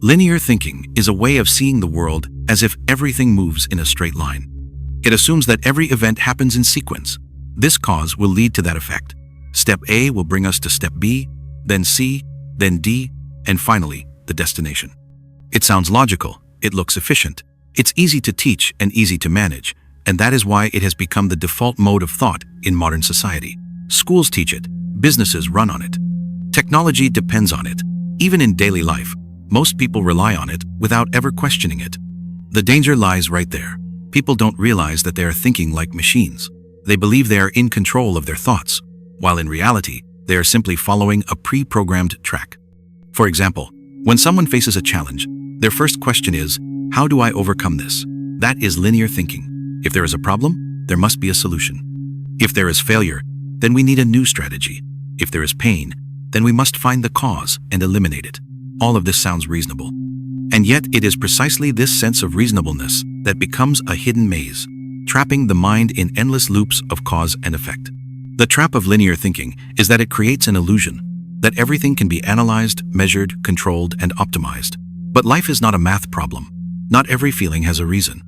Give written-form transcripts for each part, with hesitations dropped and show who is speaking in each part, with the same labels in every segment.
Speaker 1: Linear thinking is a way of seeing the world as if everything moves in a straight line. It assumes that every event happens in sequence. This cause will lead to that effect. Step A will bring us to step B, then C, then D, and finally, the destination. It sounds logical, it looks efficient, it's easy to teach and easy to manage, and that is why it has become the default mode of thought in modern society. Schools teach it, businesses run on it. Technology depends on it. Even in daily life, most people rely on it without ever questioning it. The danger lies right there. People don't realize that they are thinking like machines. They believe they are in control of their thoughts, while in reality, they are simply following a pre-programmed track. For example, when someone faces a challenge, their first question is, how do I overcome this? That is linear thinking. If there is a problem, there must be a solution. If there is failure, then we need a new strategy. If there is pain, then we must find the cause and eliminate it. All of this sounds reasonable. And yet it is precisely this sense of reasonableness that becomes a hidden maze, trapping the mind in endless loops of cause and effect. The trap of linear thinking is that it creates an illusion that everything can be analyzed, measured, controlled, and optimized. But life is not a math problem. Not every feeling has a reason.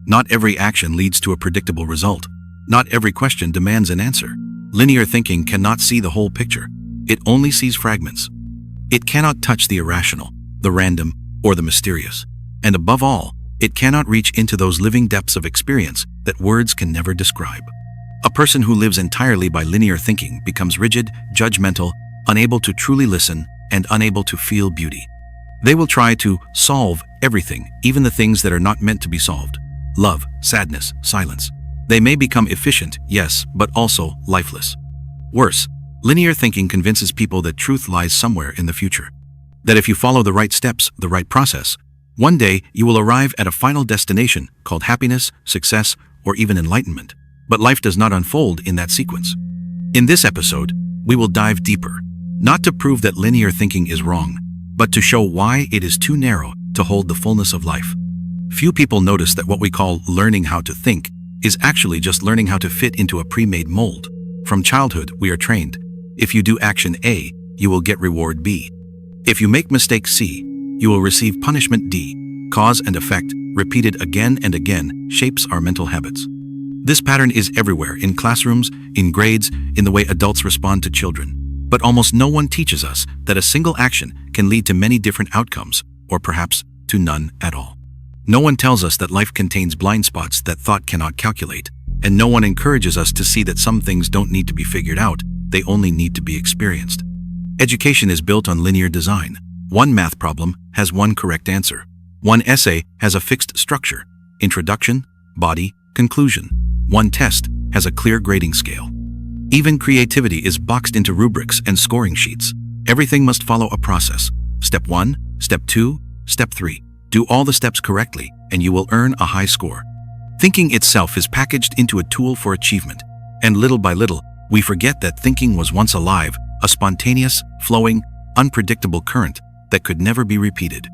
Speaker 1: Not every action leads to a predictable result. Not every question demands an answer. Linear thinking cannot see the whole picture. It only sees fragments. It cannot touch the irrational, the random, or the mysterious. And above all, it cannot reach into those living depths of experience that words can never describe. A person who lives entirely by linear thinking becomes rigid, judgmental, unable to truly listen, and unable to feel beauty. They will try to solve everything, even the things that are not meant to be solved. Love, sadness, silence. They may become efficient, yes, but also lifeless. Worse, linear thinking convinces people that truth lies somewhere in the future. That if you follow the right steps, the right process, one day you will arrive at a final destination called happiness, success, or even enlightenment. But life does not unfold in that sequence. In this episode, we will dive deeper, not to prove that linear thinking is wrong, but to show why it is too narrow to hold the fullness of life. Few people notice that what we call learning how to think is actually just learning how to fit into a pre-made mold. From childhood, we are trained. If you do action A, you will get reward B. If you make mistake C, you will receive punishment D. Cause and effect, repeated again and again, shapes our mental habits. This pattern is everywhere, in classrooms, in grades, in the way adults respond to children. But almost no one teaches us that a single action can lead to many different outcomes, or perhaps to none at all. No one tells us that life contains blind spots that thought cannot calculate, and no one encourages us to see that some things don't need to be figured out, they only need to be experienced. Education is built on linear design. One math problem has one correct answer. One essay has a fixed structure: introduction, body, conclusion. One test has a clear grading scale. Even creativity is boxed into rubrics and scoring sheets. Everything must follow a process. Step 1, Step 2, Step 3. Do all the steps correctly, and you will earn a high score. Thinking itself is packaged into a tool for achievement, and little by little, we forget that thinking was once alive, a spontaneous, flowing, unpredictable current that could never be repeated.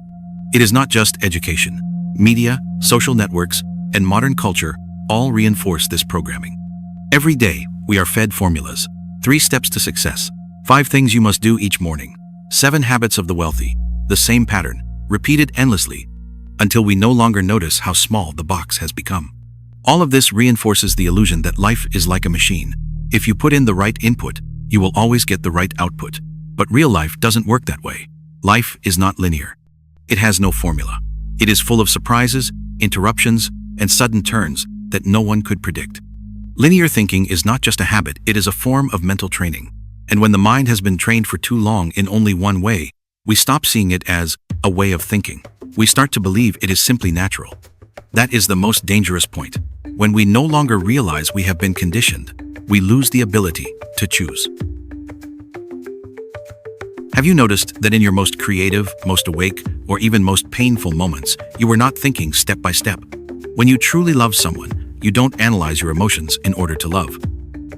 Speaker 1: It is not just education. Media, social networks, and modern culture all reinforce this programming. Every day, we are fed formulas. 3 steps to success. 5 things you must do each morning. 7 habits of the wealthy. The same pattern, repeated endlessly, until we no longer notice how small the box has become. All of this reinforces the illusion that life is like a machine. If you put in the right input, you will always get the right output. But real life doesn't work that way. Life is not linear. It has no formula. It is full of surprises, interruptions, and sudden turns that no one could predict. Linear thinking is not just a habit, it is a form of mental training. And when the mind has been trained for too long in only one way, we stop seeing it as a way of thinking. We start to believe it is simply natural. That is the most dangerous point. When we no longer realize we have been conditioned, we lose the ability to choose. Have you noticed that in your most creative, most awake, or even most painful moments, you are not thinking step by step? When you truly love someone, you don't analyze your emotions in order to love.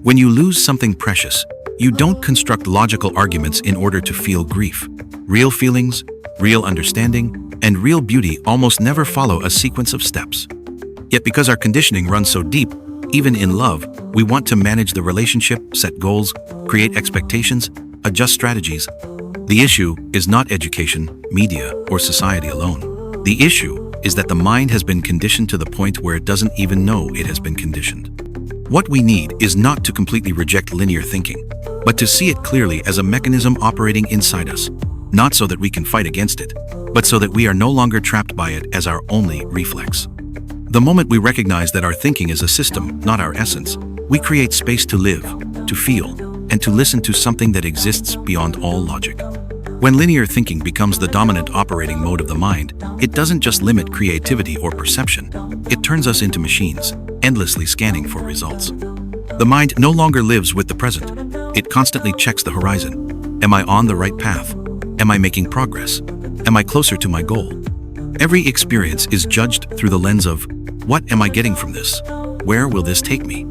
Speaker 1: When you lose something precious, you don't construct logical arguments in order to feel grief. Real feelings, real understanding, and real beauty almost never follow a sequence of steps. Yet because our conditioning runs so deep, even in love, we want to manage the relationship, set goals, create expectations, adjust strategies. The issue is not education, media, or society alone. The issue is that the mind has been conditioned to the point where it doesn't even know it has been conditioned. What we need is not to completely reject linear thinking, but to see it clearly as a mechanism operating inside us, not so that we can fight against it, but so that we are no longer trapped by it as our only reflex. The moment we recognize that our thinking is a system, not our essence, we create space to live, to feel, and to listen to something that exists beyond all logic. When linear thinking becomes the dominant operating mode of the mind, it doesn't just limit creativity or perception, it turns us into machines, endlessly scanning for results. The mind no longer lives with the present. It constantly checks the horizon. Am I on the right path? Am I making progress? Am I closer to my goal? Every experience is judged through the lens of, what am I getting from this? Where will this take me?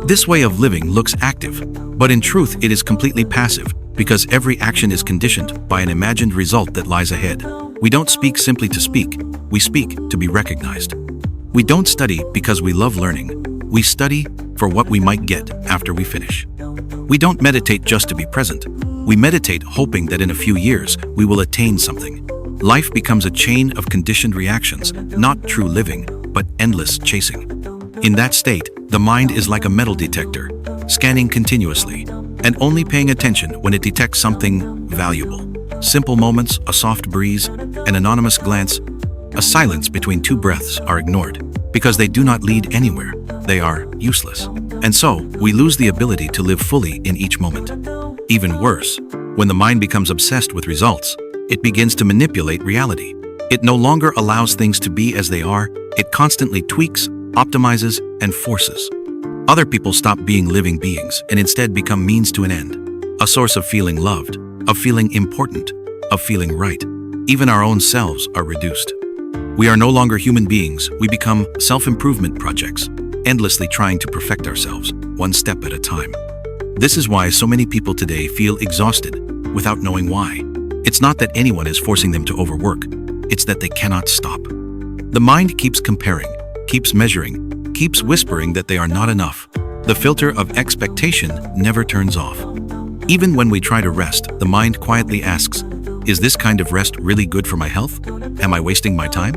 Speaker 1: This way of living looks active, but in truth it is completely passive, because every action is conditioned by an imagined result that lies ahead. We don't speak simply to speak, we speak to be recognized. We don't study because we love learning, we study for what we might get after we finish. We don't meditate just to be present, we meditate hoping that in a few years we will attain something. Life becomes a chain of conditioned reactions, not true living, but endless chasing. In that state, the mind is like a metal detector, scanning continuously, and only paying attention when it detects something valuable. Simple moments, a soft breeze, an anonymous glance, a silence between two breaths are ignored, because they do not lead anywhere. They are useless. And so, we lose the ability to live fully in each moment. Even worse, when the mind becomes obsessed with results, it begins to manipulate reality. It no longer allows things to be as they are, it constantly tweaks, optimizes, and forces. Other people stop being living beings and instead become means to an end. A source of feeling loved, of feeling important, of feeling right. Even our own selves are reduced. We are no longer human beings, we become self-improvement projects, endlessly trying to perfect ourselves, one step at a time. This is why so many people today feel exhausted, without knowing why. It's not that anyone is forcing them to overwork, it's that they cannot stop. The mind keeps comparing, keeps measuring, keeps whispering that they are not enough. The filter of expectation never turns off. Even when we try to rest, the mind quietly asks, is this kind of rest really good for my health? Am I wasting my time?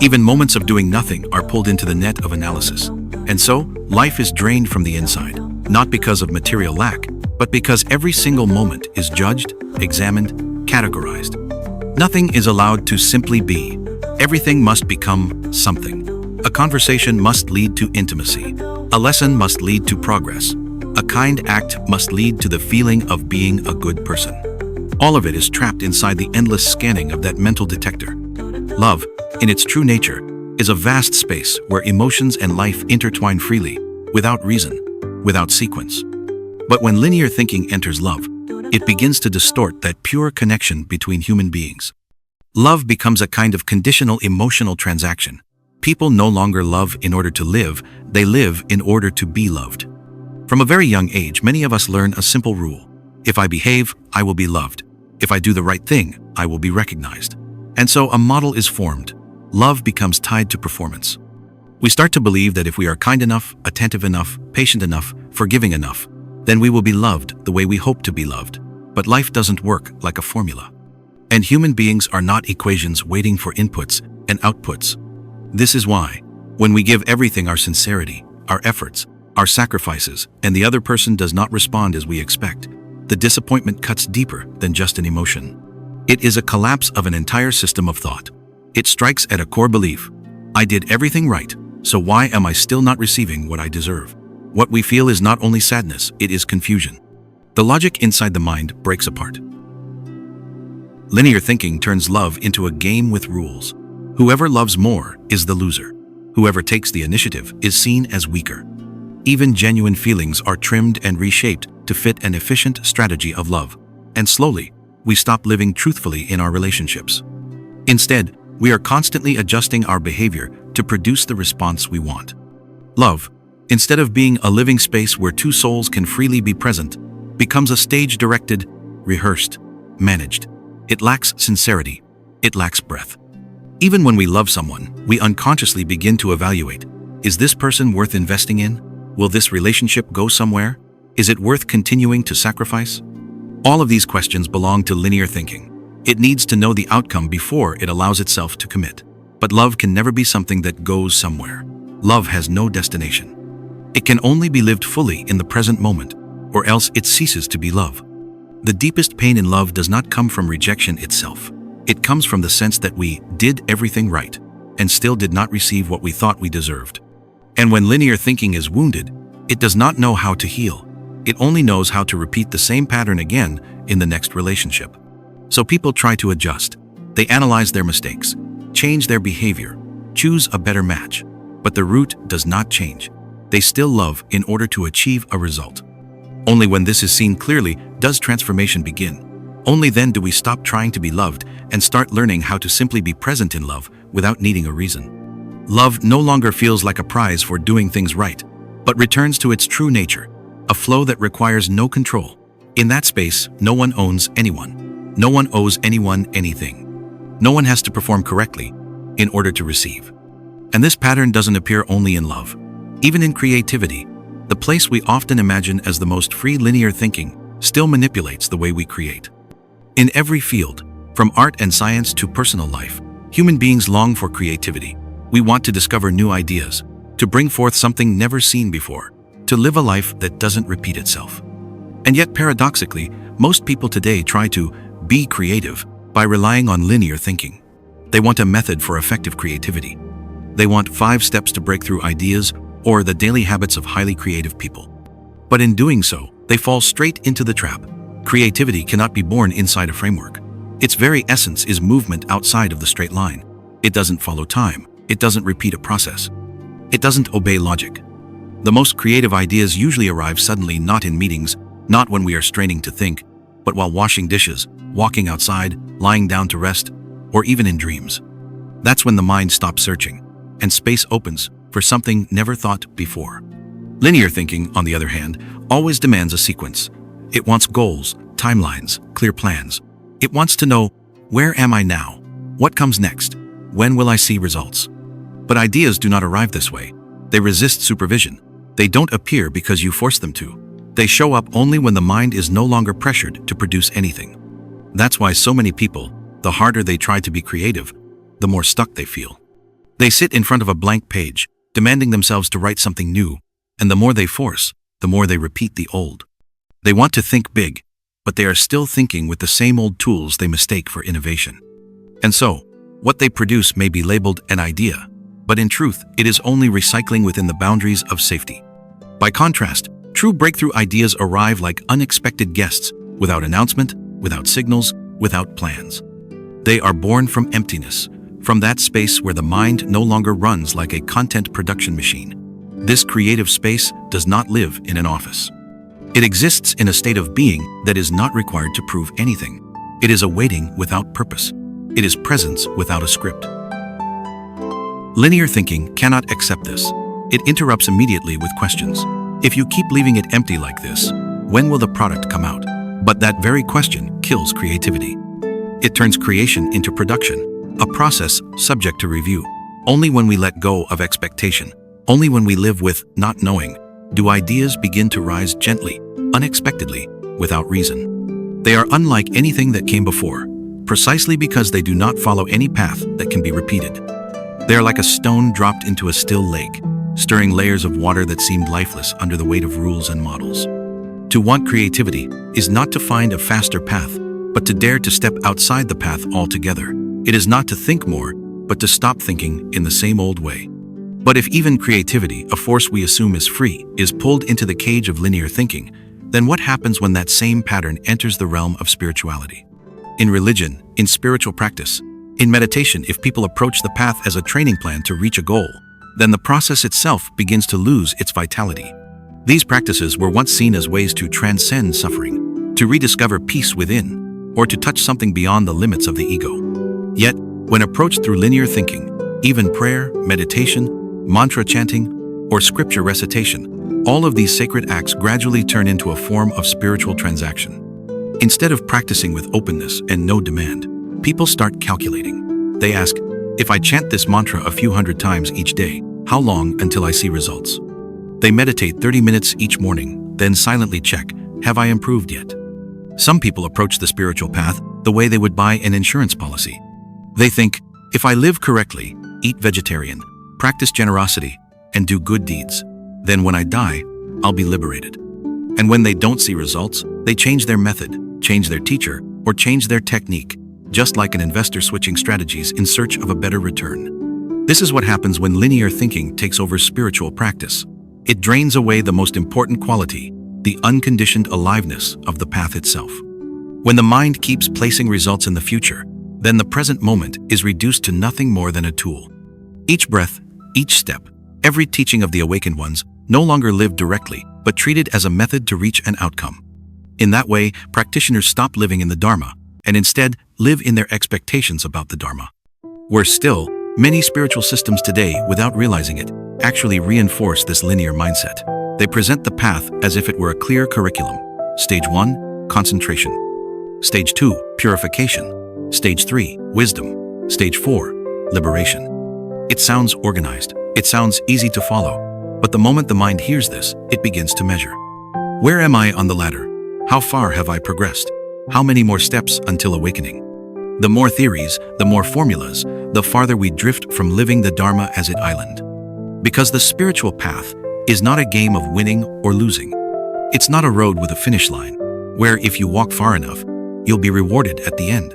Speaker 1: Even moments of doing nothing are pulled into the net of analysis. And so, life is drained from the inside, not because of material lack, but because every single moment is judged, examined, categorized. Nothing is allowed to simply be. Everything must become something. A conversation must lead to intimacy. A lesson must lead to progress. A kind act must lead to the feeling of being a good person. All of it is trapped inside the endless scanning of that mental detector. Love, in its true nature, is a vast space where emotions and life intertwine freely, without reason, without sequence. But when linear thinking enters love, it begins to distort that pure connection between human beings. Love becomes a kind of conditional emotional transaction. People no longer love in order to live, they live in order to be loved. From a very young age, many of us learn a simple rule. If I behave, I will be loved. If I do the right thing, I will be recognized. And so a model is formed. Love becomes tied to performance. We start to believe that if we are kind enough, attentive enough, patient enough, forgiving enough, then we will be loved the way we hope to be loved. But life doesn't work like a formula. And human beings are not equations waiting for inputs and outputs. This is why, when we give everything our sincerity, our efforts, our sacrifices, and the other person does not respond as we expect, the disappointment cuts deeper than just an emotion. It is a collapse of an entire system of thought. It strikes at a core belief. I did everything right, so why am I still not receiving what I deserve? What we feel is not only sadness, it is confusion. The logic inside the mind breaks apart. Linear thinking turns love into a game with rules. Whoever loves more is the loser. Whoever takes the initiative is seen as weaker. Even genuine feelings are trimmed and reshaped to fit an efficient strategy of love. And slowly, we stop living truthfully in our relationships. Instead, we are constantly adjusting our behavior to produce the response we want. Love, instead of being a living space where two souls can freely be present, becomes a stage-directed, rehearsed, managed. It lacks sincerity. It lacks breath. Even when we love someone, we unconsciously begin to evaluate, is this person worth investing in? Will this relationship go somewhere? Is it worth continuing to sacrifice? All of these questions belong to linear thinking. It needs to know the outcome before it allows itself to commit. But love can never be something that goes somewhere. Love has no destination. It can only be lived fully in the present moment, or else it ceases to be love. The deepest pain in love does not come from rejection itself. It comes from the sense that we did everything right and still did not receive what we thought we deserved. And when linear thinking is wounded, it does not know how to heal. It only knows how to repeat the same pattern again in the next relationship. So people try to adjust. They analyze their mistakes, change their behavior, choose a better match. But the root does not change. They still love in order to achieve a result. Only when this is seen clearly does transformation begin. Only then do we stop trying to be loved and start learning how to simply be present in love without needing a reason. Love no longer feels like a prize for doing things right, but returns to its true nature, a flow that requires no control. In that space, no one owns anyone. No one owes anyone anything. No one has to perform correctly in order to receive. And this pattern doesn't appear only in love. Even in creativity, the place we often imagine as the most free linear thinking still manipulates the way we create. In every field, from art and science to personal life, human beings long for creativity. We want to discover new ideas, to bring forth something never seen before, to live a life that doesn't repeat itself. And yet, paradoxically, most people today try to be creative by relying on linear thinking. They want a method for effective creativity. They want 5 steps to break through ideas or the daily habits of highly creative people. But in doing so, they fall straight into the trap. Creativity cannot be born inside a framework. Its very essence is movement outside of the straight line. It doesn't follow time. It doesn't repeat a process. It doesn't obey logic. The most creative ideas usually arrive suddenly, not in meetings, not when we are straining to think, but while washing dishes, walking outside, lying down to rest, or even in dreams. That's when the mind stops searching, and space opens for something never thought before. Linear thinking, on the other hand, always demands a sequence. It wants goals, timelines, clear plans. It wants to know, where am I now? What comes next? When will I see results? But ideas do not arrive this way. They resist supervision. They don't appear because you force them to. They show up only when the mind is no longer pressured to produce anything. That's why so many people, the harder they try to be creative, the more stuck they feel. They sit in front of a blank page, demanding themselves to write something new, and the more they force, the more they repeat the old. They want to think big, but they are still thinking with the same old tools they mistake for innovation. And so, what they produce may be labeled an idea, but in truth, it is only recycling within the boundaries of safety. By contrast, true breakthrough ideas arrive like unexpected guests, without announcement, without signals, without plans. They are born from emptiness, from that space where the mind no longer runs like a content production machine. This creative space does not live in an office. It exists in a state of being that is not required to prove anything. It is a waiting without purpose. It is presence without a script. Linear thinking cannot accept this. It interrupts immediately with questions. If you keep leaving it empty like this, when will the product come out? But that very question kills creativity. It turns creation into production, a process subject to review. Only when we let go of expectation, only when we live with not knowing, do ideas begin to rise gently, unexpectedly, without reason. They are unlike anything that came before, precisely because they do not follow any path that can be repeated. They are like a stone dropped into a still lake, stirring layers of water that seemed lifeless under the weight of rules and models. To want creativity is not to find a faster path, but to dare to step outside the path altogether. It is not to think more, but to stop thinking in the same old way. But if even creativity, a force we assume is free, is pulled into the cage of linear thinking, then what happens when that same pattern enters the realm of spirituality? In religion, in spiritual practice, in meditation, if people approach the path as a training plan to reach a goal, then the process itself begins to lose its vitality. These practices were once seen as ways to transcend suffering, to rediscover peace within, or to touch something beyond the limits of the ego. Yet, when approached through linear thinking, even prayer, meditation, mantra chanting, or scripture recitation, all of these sacred acts gradually turn into a form of spiritual transaction. Instead of practicing with openness and no demand, people start calculating. They ask, if I chant this mantra a few hundred times each day, how long until I see results? They meditate 30 minutes each morning, then silently check, have I improved yet? Some people approach the spiritual path the way they would buy an insurance policy. They think, if I live correctly, eat vegetarian, practice generosity, and do good deeds, then when I die, I'll be liberated. And when they don't see results, they change their method, change their teacher, or change their technique, just like an investor switching strategies in search of a better return. This is what happens when linear thinking takes over spiritual practice. It drains away the most important quality, the unconditioned aliveness of the path itself. When the mind keeps placing results in the future, then the present moment is reduced to nothing more than a tool. Each breath, each step, every teaching of the awakened ones no longer live directly, but treated as a method to reach an outcome. In that way, practitioners stop living in the Dharma and instead live in their expectations about the Dharma. Worse still, many spiritual systems today, without realizing it, actually reinforce this linear mindset. They present the path as if it were a clear curriculum. Stage 1, concentration. Stage 2, purification. Stage 3, wisdom. Stage 4, liberation. It sounds organized. It sounds easy to follow. But the moment the mind hears this, it begins to measure. Where am I on the ladder? How far have I progressed? How many more steps until awakening? The more theories, the more formulas, the farther we drift from living the Dharma as it island. Because the spiritual path is not a game of winning or losing. It's not a road with a finish line, where if you walk far enough, you'll be rewarded at the end.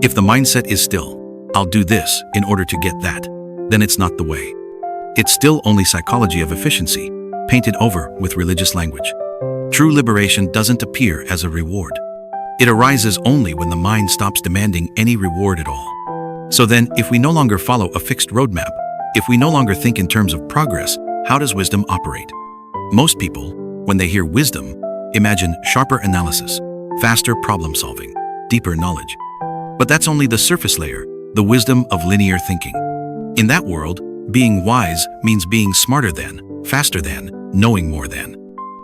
Speaker 1: If the mindset is still, I'll do this in order to get that, then it's not the way. It's still only psychology of efficiency, painted over with religious language. True liberation doesn't appear as a reward. It arises only when the mind stops demanding any reward at all. So then, if we no longer follow a fixed roadmap, if we no longer think in terms of progress, how does wisdom operate? Most people, when they hear wisdom, imagine sharper analysis, faster problem solving, deeper knowledge. But that's only the surface layer, the wisdom of linear thinking. In that world, being wise means being smarter than, faster than, knowing more than.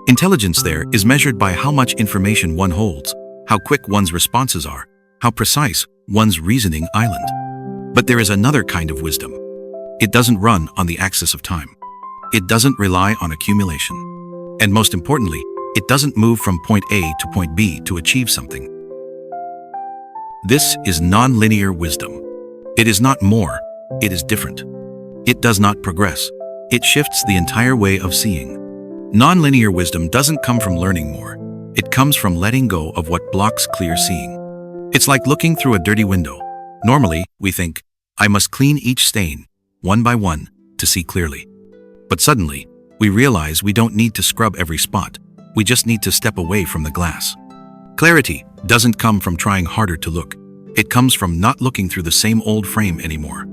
Speaker 1: Intelligence there is measured by how much information one holds, how quick one's responses are, how precise one's reasoning island. But there is another kind of wisdom. It doesn't run on the axis of time. It doesn't rely on accumulation. And most importantly, it doesn't move from point A to point B to achieve something. This is non-linear wisdom. It is not more, it is different. It does not progress. It shifts the entire way of seeing. Non-linear wisdom doesn't come from learning more. It comes from letting go of what blocks clear seeing. It's like looking through a dirty window. Normally, we think, I must clean each stain, one by one, to see clearly. But suddenly, we realize we don't need to scrub every spot. We just need to step away from the glass. Clarity doesn't come from trying harder to look. It comes from not looking through the same old frame anymore.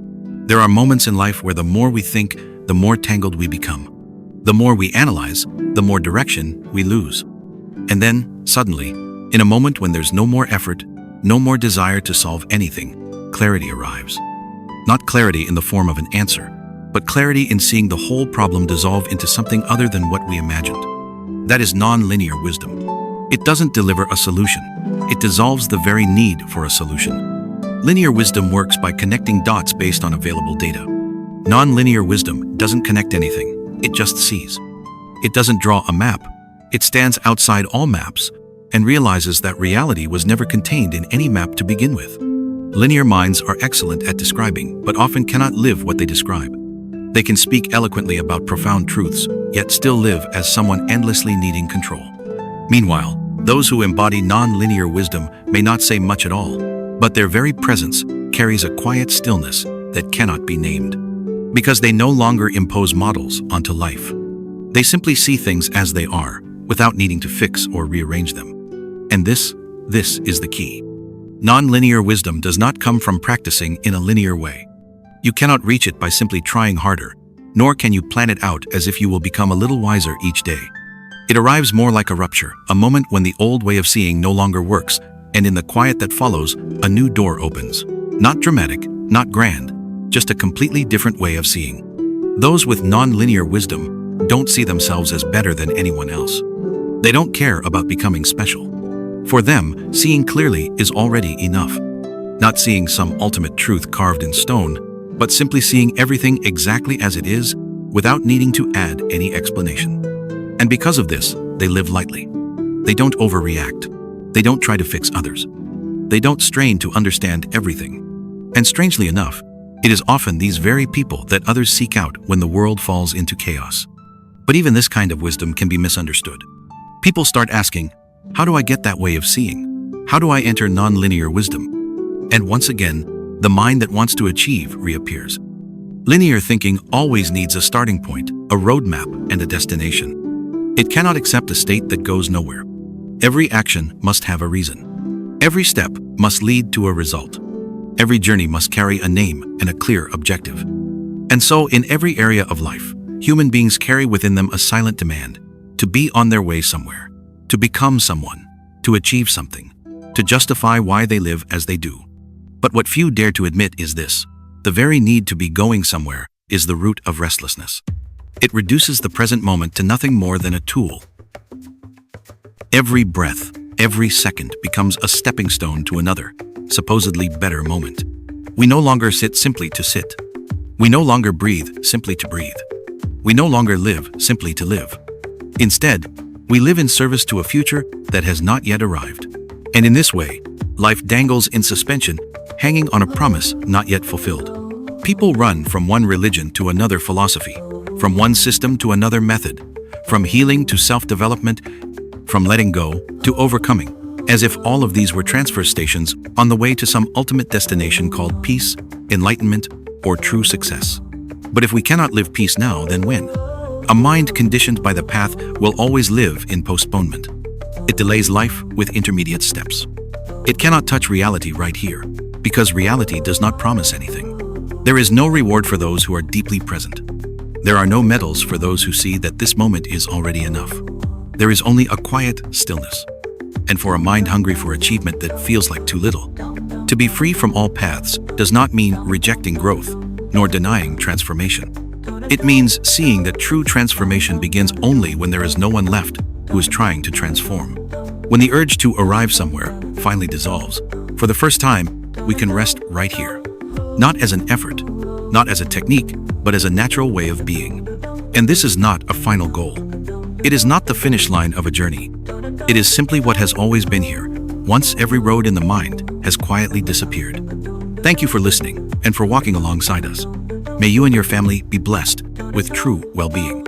Speaker 1: There are moments in life where the more we think, the more tangled we become. The more we analyze, the more direction we lose. And then, suddenly, in a moment when there's no more effort, no more desire to solve anything, clarity arrives. Not clarity in the form of an answer, but clarity in seeing the whole problem dissolve into something other than what we imagined. That is non-linear wisdom. It doesn't deliver a solution. It dissolves the very need for a solution. Linear wisdom works by connecting dots based on available data. Non-linear wisdom doesn't connect anything. It just sees. It doesn't draw a map. It stands outside all maps and realizes that reality was never contained in any map to begin with. Linear minds are excellent at describing, but often cannot live what they describe. They can speak eloquently about profound truths, yet still live as someone endlessly needing control. Meanwhile, those who embody non-linear wisdom may not say much at all, but their very presence carries a quiet stillness that cannot be named. Because they no longer impose models onto life. They simply see things as they are, without needing to fix or rearrange them. And this is the key. Non-linear wisdom does not come from practicing in a linear way. You cannot reach it by simply trying harder, nor can you plan it out as if you will become a little wiser each day. It arrives more like a rupture, a moment when the old way of seeing no longer works, and in the quiet that follows, a new door opens. Not dramatic, not grand, just a completely different way of seeing. Those with non-linear wisdom don't see themselves as better than anyone else. They don't care about becoming special. For them, seeing clearly is already enough. Not seeing some ultimate truth carved in stone, but simply seeing everything exactly as it is, without needing to add any explanation. And because of this, they live lightly. They don't overreact. They don't try to fix others. They don't strain to understand everything. And strangely enough, it is often these very people that others seek out when the world falls into chaos. But even this kind of wisdom can be misunderstood. People start asking, how do I get that way of seeing? How do I enter non-linear wisdom? And once again, the mind that wants to achieve reappears. Linear thinking always needs a starting point, a roadmap, and a destination. It cannot accept a state that goes nowhere. Every action must have a reason. Every step must lead to a result. Every journey must carry a name and a clear objective. And so, in every area of life, human beings carry within them a silent demand to be on their way somewhere, to become someone, to achieve something, to justify why they live as they do. But what few dare to admit is this: the very need to be going somewhere is the root of restlessness. It reduces the present moment to nothing more than a tool. Every breath, every second becomes a stepping stone to another, supposedly better moment. We no longer sit simply to sit. We no longer breathe simply to breathe. We no longer live simply to live. Instead, we live in service to a future that has not yet arrived. And in this way, life dangles in suspension, hanging on a promise not yet fulfilled. People run from one religion to another philosophy, from one system to another method, from healing to self-development, from letting go to overcoming, as if all of these were transfer stations on the way to some ultimate destination called peace, enlightenment, or true success. But if we cannot live peace now, then when? A mind conditioned by the path will always live in postponement. It delays life with intermediate steps. It cannot touch reality right here, because reality does not promise anything. There is no reward for those who are deeply present. There are no medals for those who see that this moment is already enough. There is only a quiet stillness. And for a mind hungry for achievement that feels like too little, to be free from all paths does not mean rejecting growth, nor denying transformation. It means seeing that true transformation begins only when there is no one left who is trying to transform. When the urge to arrive somewhere finally dissolves, for the first time, we can rest right here. Not as an effort, not as a technique, but as a natural way of being. And this is not a final goal. It is not the finish line of a journey. It is simply what has always been here, once every road in the mind has quietly disappeared. Thank you for listening and for walking alongside us. May you and your family be blessed with true well-being.